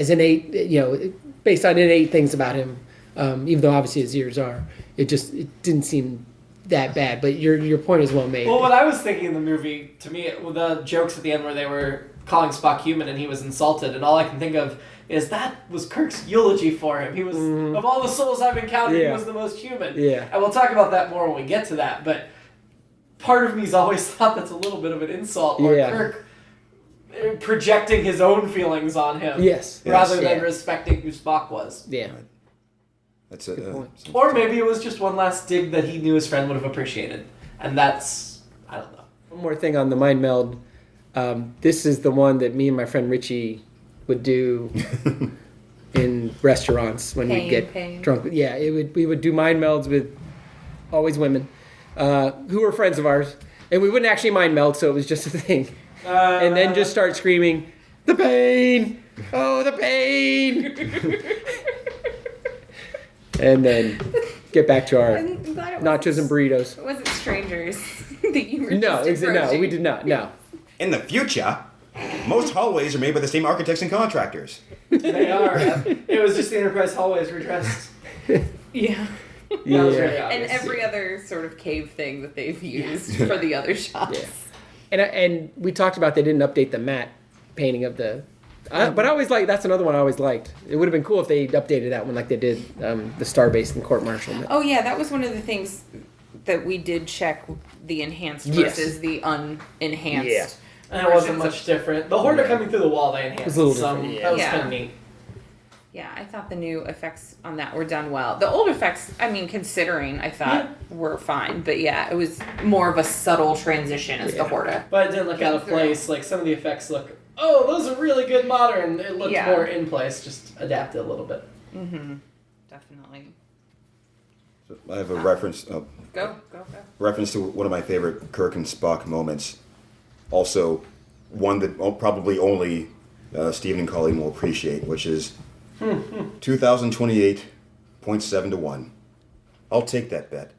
innate, based on innate things about him. Even though obviously his ears are, it didn't seem that bad. But your point is well made. Well, what I was thinking in the movie, to me, the jokes at the end where they were calling Spock human and he was insulted, and all I can think of is that was Kirk's eulogy for him. He was, of all the souls I've encountered, he Yeah. was the most human. Yeah. And we'll talk about that more when we get to that, but part of me's always thought that's a little bit of an insult, or Yeah. Kirk projecting his own feelings on him. Yes. Rather Yes. than Yeah. respecting who Spock was. Yeah. That's it. point. Or maybe it was just one last dig that he knew his friend would have appreciated. And that's, I don't know. One more thing on the mind meld. This is the one that me and my friend Richie would do in restaurants when we get drunk. Yeah, we would do mind melds with always women who were friends of ours, and we wouldn't actually mind meld, so it was just a thing. And then just start screaming, "The pain! Oh, the pain!" And then get back to our I'm glad it nachos and burritos. It wasn't strangers that you were No, just no, approaching. we did not. No. In the future, most hallways are made by the same architects and contractors. They are. It was just the Enterprise hallways redressed. Yeah. That was very Yeah. And obvious. every other sort of cave thing that they've used for the other shots. Yeah. And we talked about they didn't update the matte painting of the But I always that's another one I always liked. It would have been cool if they updated that one like they did the Starbase and Court Martial. Oh yeah, that was one of the things that we did check, the enhanced Yes. versus the unenhanced. Yeah. And it wasn't versions much different. The Horda coming through the wall, they enhanced It was a little some. different, yeah. That was Yeah. kind of neat. Yeah, I thought the new effects on that were done well. The old effects, I mean, considering, I thought were fine. But yeah, it was more of a subtle transition as the Horda. But it didn't look out of place. Like, some of the effects look, oh, those are really good modern. It looked more in place, just adapted a little bit. Mm-hmm. Definitely. So I have a reference. Go. Reference to one of my favorite Kirk and Spock moments. Also, one that probably only Stephen and Colleen will appreciate, which is 2028.7 to 1. I'll take that bet.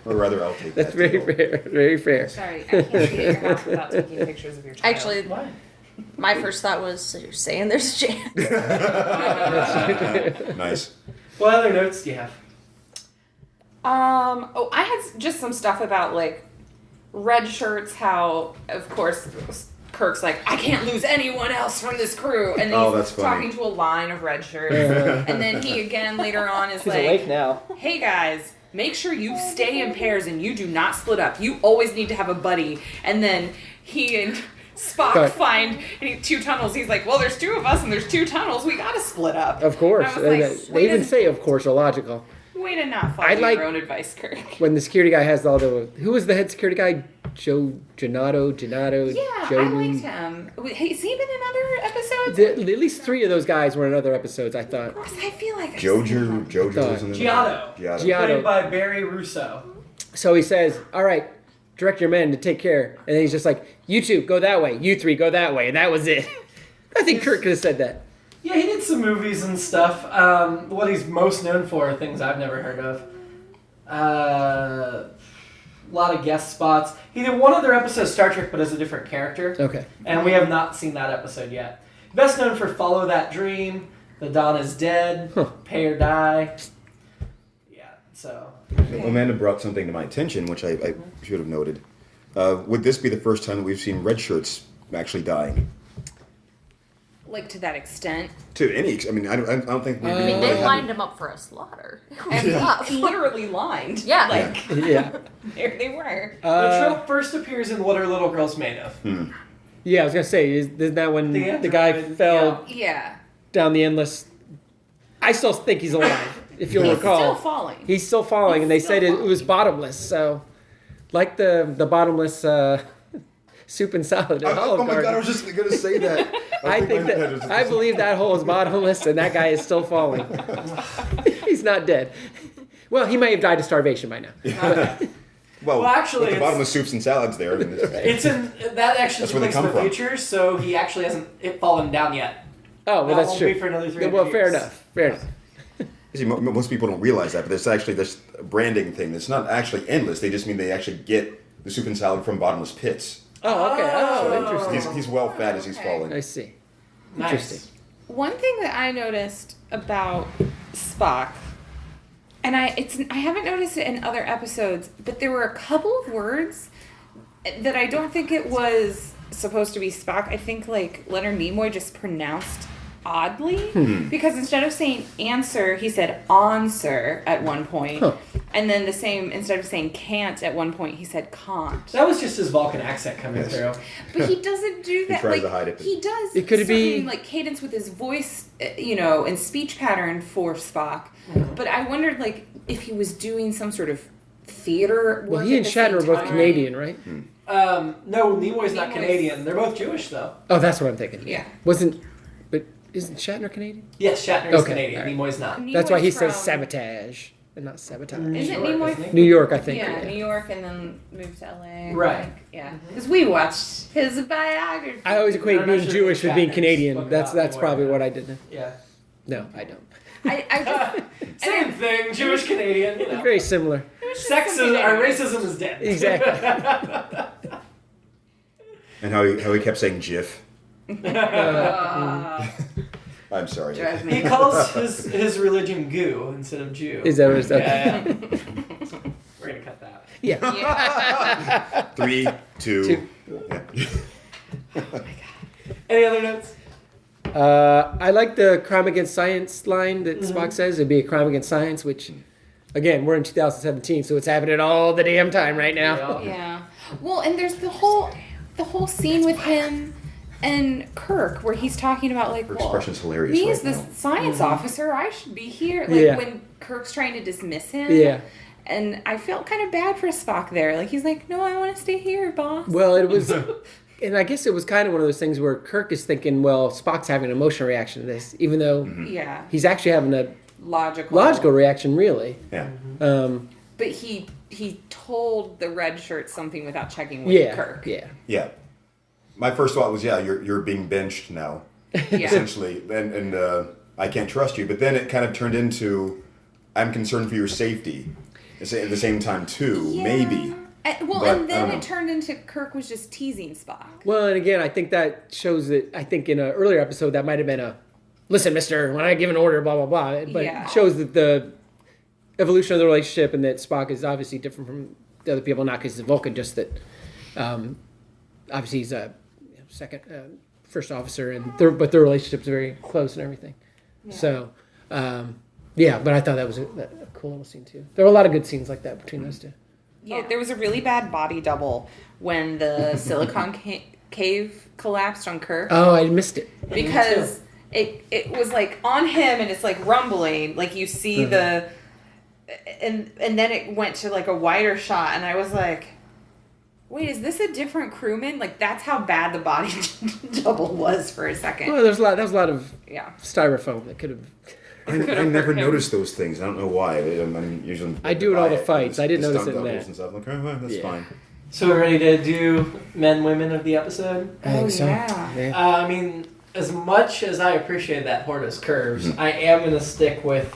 Or rather, I'll take That's that. very deal. fair. Very fair. Sorry, I can't be at your house without taking pictures of your child. Actually, Why? my first thought was, so you're saying there's a chance. Nice. What other notes do you have? I had just some stuff about like red shirts. How, of course, Kirk's like, I can't lose anyone else from this crew, and then That's he's funny. talking to a line of red shirts, and then he again later on is like, now. hey guys, make sure you stay in pairs and you do not split up. You always need to have a buddy. And then he and Spock But- find two tunnels. He's like, well, there's two of us and there's two tunnels. We gotta split up. Of course. And I was like, They even say, of course, are logical. way to not follow I like- your own advice, Kirk. When the security guy has all the... Who was the head security guy? Joe Gennaro? Yeah, Joe I liked him. Has he been in other episodes? At least 3 of those guys were in other episodes, I thought. Because I feel like Jojo was in the Giotto. Giotto. Played by Barry Russo. So he says, all right, direct your men to take care. And then he's just like, you two, go that way. You 3, go that way. And that was it. I think Kirk could have said that. Yeah, he did some movies and stuff. What he's most known for are things I've never heard of. A lot of guest spots. He did one other episode of Star Trek, but as a different character. Okay. And we have not seen that episode yet. Best known for Follow That Dream, The Dawn is Dead, Pay or Die. Yeah, so... Amanda brought something to my attention, which I should have noted. Would this be the first time that we've seen red shirts actually dying? like to that extent. To any, I mean, I don't think we. I mean, they lined him up for a slaughter. And literally lined. Yeah. Like, Yeah. there they were. The trope first appears in What Are Little Girls Made Of? Yeah, I was gonna say, isn't that when The the guy android, fell Yeah. down the endless? I still think he's alive, if you'll He's recall. still falling. He's still falling, and they He's said still it was bottomless. So, like the bottomless soup and salad at Olive Oh my Garden. god, I was just going to say that. I think that I believe that hole is bottomless, and that guy is still falling. He's not dead. Well, he may have died of starvation by now. Well, actually, with the it's- bottomless soups and salads there. I mean, It's in that actually That's where they takes come the from. future, so he actually hasn't fallen down yet. Oh, well, That that's won't true. be for another 300 Well, fair years. enough. Fair enough. see, most people don't realize that, but it's actually this branding thing. It's not actually endless. They just mean they actually get the soup and salad from bottomless pits. Oh, okay. Oh, Oh. interesting. He's well fed as he's Okay. falling. I see. Nice. Interesting. One thing that I noticed about Spock, and I haven't noticed it in other episodes, but there were a couple of words that I don't think it was supposed to be Spock. I think like Leonard Nimoy just pronounced oddly because instead of saying answer, he said answer at one point. Huh. And then the same, instead of saying can't at one point, he said can't. That was just his Vulcan accent coming through. But he doesn't do that. tries like, to hide it. He does. It could certain, be- like cadence with his voice, and speech pattern for Spock. But I wondered, like, if he was doing some sort of theater. Well, work he at and the Shatner are same both time. Canadian, right? No, Nimoy's not Nimoy's- Canadian. They're both Jewish, though. Oh, that's what I'm thinking. Yeah. But isn't Shatner Canadian? Yes, Shatner's Okay, Canadian. all right. Nimoy's not. That's why he Nimoy's says from- sabotage and not sabotage. Isn't New York, Nimoy? isn't he? New York, I think. Yeah, New York, and then moved to LA. Right. Like, yeah, because we watched his biography. I always equate I'm not being sure Jewish who with being Shatner's Canadian. spoken That's about probably Nimoy. what I did. Yeah. No, I don't. I just Same thing. Jewish Canadian. You know. Very similar. Sexism or racism is dead. Exactly. And how he kept saying "Jif." I'm sorry. drives He me. calls his religion goo instead of Jew. Is that what it's okay? Yeah, yeah. We're gonna cut that. Yeah. Yeah. 3, 2. Two. Yeah. Any other notes? I like the crime against science line that Spock says. It'd be a crime against science, which, again, we're in 2017, so it's happening all the damn time right now. Yeah. Well, and there's the whole scene with him and Kirk where he's talking about like, Her well, expression's hilarious me right as the now. science officer, I should be here. Like Yeah. when Kirk's trying to dismiss him. Yeah. And I felt kind of bad for Spock there. Like he's like, no, I want to stay here, boss. Well, it was, and I guess it was kind of one of those things where Kirk is thinking, well, Spock's having an emotional reaction to this, even though Yeah. he's actually having a Logical reaction, really. Yeah. But he told the red shirt something without checking with Kirk. Yeah. Yeah. My first thought was, you're being benched now, Yeah. essentially, and I can't trust you. But then it kind of turned into, I'm concerned for your safety. At the same time, too, Yeah. maybe. Well, But, and I then don't know. it turned into Kirk was just teasing Spock. Well, and again, I think that shows that, I think in an earlier episode, that might have been a, listen, mister, when I give an order, blah, blah, blah. But Yeah. it shows that the evolution of the relationship and that Spock is obviously different from the other people, not because he's a Vulcan, just that obviously he's a first officer, and but their relationship's very close and everything. Yeah. So, but I thought that was a cool little scene, too. There were a lot of good scenes like that between those two. Yeah, there was a really bad body double when the silicon cave collapsed on Kirk Oh, I missed it. because it was like on him and it's like rumbling, like you see the and then it went to like a wider shot and I was like, wait, is this a different crewman? Like that's how bad the body double was for a second. Well, that was a lot of Yeah. styrofoam that could have. I never noticed those things. I don't know why. I'm usually I do it all the buy it, fights. I didn't the notice stunt it in doubles that. and stuff. I'm like, oh, well, that's Yeah. fine. So we're ready to do men, women of the episode? I think so. yeah. I mean, as much as I appreciate that Horta's curves, I am going to stick with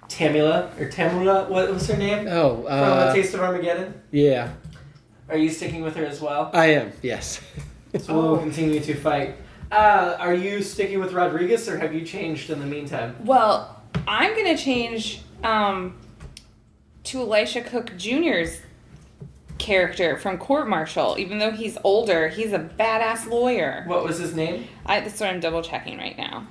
Tamula, what was her name? Oh, From A Taste of Armageddon. yeah. Are you sticking with her as well? I am, yes. So we'll continue to fight. Are you sticking with Rodriguez, or have you changed in the meantime? Well, I'm gonna change to Elisha Cook Jr.'s character from Court Martial. Even though he's older, he's a badass lawyer. What was his name? That's what I'm double checking right now.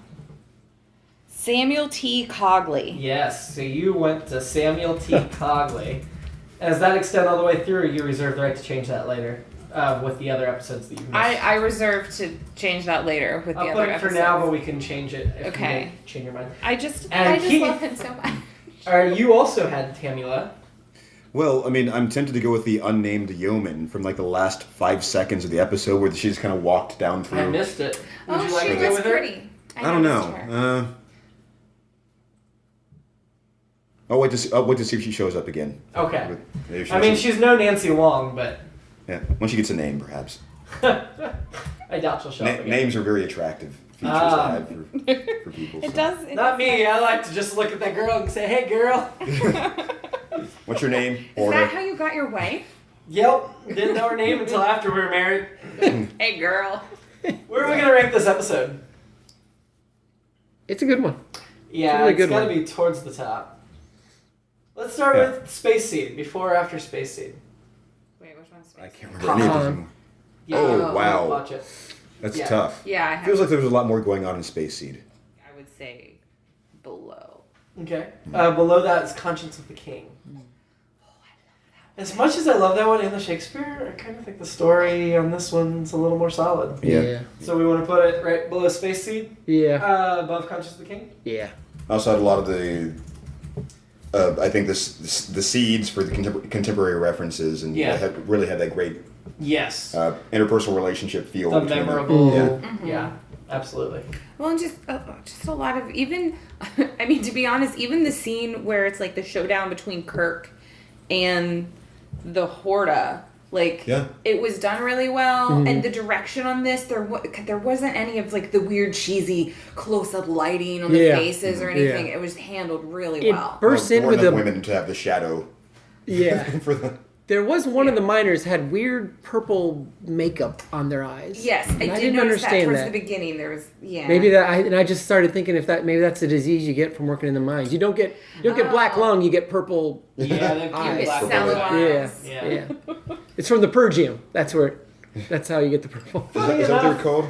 Samuel T. Cogley. Yes, so you went to Samuel T. Cogley. Does that extend all the way through, or you reserve the right to change that later with the other episodes that you've missed? I reserve to change that later with the I'll other put it episodes. for now, but we can change it if Okay. you change your mind. I just And Keith- love him so much. You also had Tamula. Well, I mean, I'm tempted to go with the unnamed yeoman from like the last 5 seconds of the episode where she just kind of walked down through. I missed it. Would Oh, you like she to go was with her? pretty. I don't noticed know. her. I'll wait to see if she shows up again. Okay. Maybe she I mean, doesn't- she's no Nancy Long, but yeah. Once she gets a name, perhaps. I doubt she'll show up again. Names are very attractive features to Ah. have for people. It so. does. It Not does me. that. I like to just look at that girl and say, "Hey, girl." What's your name? Is Order. that how you got your wife? Yep. Didn't know her name until after we were married. Hey, girl. Where are we gonna rank this episode? It's a good one. Yeah, really it's good gotta one. be towards the top. Let's start Yeah. with Space Seed. Before or after Space Seed? Wait, which one's I space? can't remember any of them. Yeah, Oh, wow. Watch it. That's Yeah. tough. Yeah, I have. Feels like there was a lot more going on in Space Seed. I would say below. Okay. Below that is Conscience of the King. As much as I love that one and the Shakespeare, I kind of think the story on this one's a little more solid. Yeah. So we want to put it right below Space Seed, Yeah. above Conscience of the King. Yeah. I also had a lot of the. I think the seeds for the contemporary references and Yeah. really had that great Yes. interpersonal relationship feel. The between them. memorable. Yeah. Yeah, absolutely. Well, and just a lot of even. I mean, to be honest, even the scene where it's like the showdown between Kirk and the Horta, like Yeah. it was done really well, and the direction on this there wasn't any of like the weird cheesy close up lighting on the Yeah. faces or anything. Yeah. It was handled really It well. bursts in More with enough the. women to have the shadow Yeah. for the. There was one of the miners had weird purple makeup on their eyes. Yes, I And did didn't notice that understand towards that. the beginning. There was Maybe I just started thinking if that maybe that's a disease you get from working in the mines. You don't get black Oh. lung, you get purple. Yeah, they've Eyes. You get black sallow black. Yeah, eyes. Yeah. yeah. It's from the pergium. That's where it That's how you get the purple. Is that what they're called?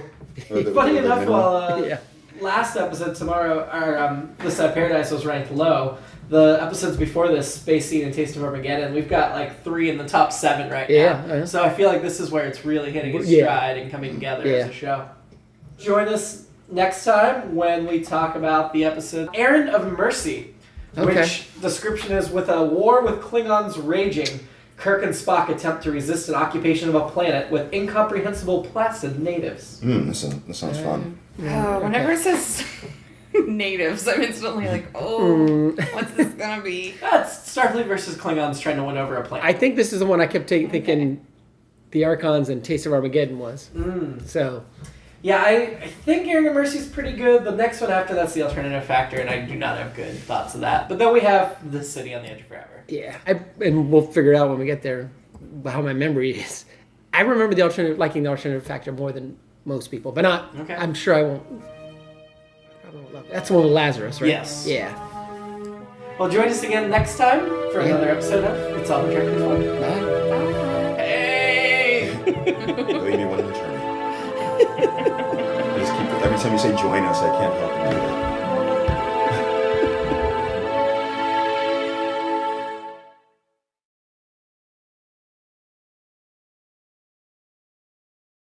Funny enough, while Yeah. last episode tomorrow, or This Side of Paradise was ranked low. The episodes before this, Space Scene and Taste of Armageddon, we've got like 3 in the top 7 right Yeah, now. yeah. So I feel like this is where it's really hitting its Yeah. stride and coming together Yeah. as a show. Join us next time when we talk about the episode Errand of Mercy, Okay. which description is with a war with Klingons raging, Kirk and Spock attempt to resist an occupation of a planet with incomprehensible placid natives. That sounds fun. Oh, whenever it says natives, I'm instantly like, oh, what's this gonna be? That's Starfleet versus Klingons trying to win over a planet. I think this is the one I kept thinking the Archons and Taste of Armageddon was. So, Yeah, I think Errand of Mercy is pretty good. The next one after that's the Alternative Factor, and I do not have good thoughts of that. But then we have The City on the Edge of Forever. yeah. And we'll figure it out when we get there how my memory is. I remember liking the Alternative Factor more than most people, but not. Okay. I'm sure I won't. Probably won't love it. That's the one with Lazarus, right? Yes. Yeah. Well, join us again next time for another episode of It's All Been Tracked Before. Bye. Hey! Believe me, one of the journey. I just keep every time you say join us, I can't help but do that.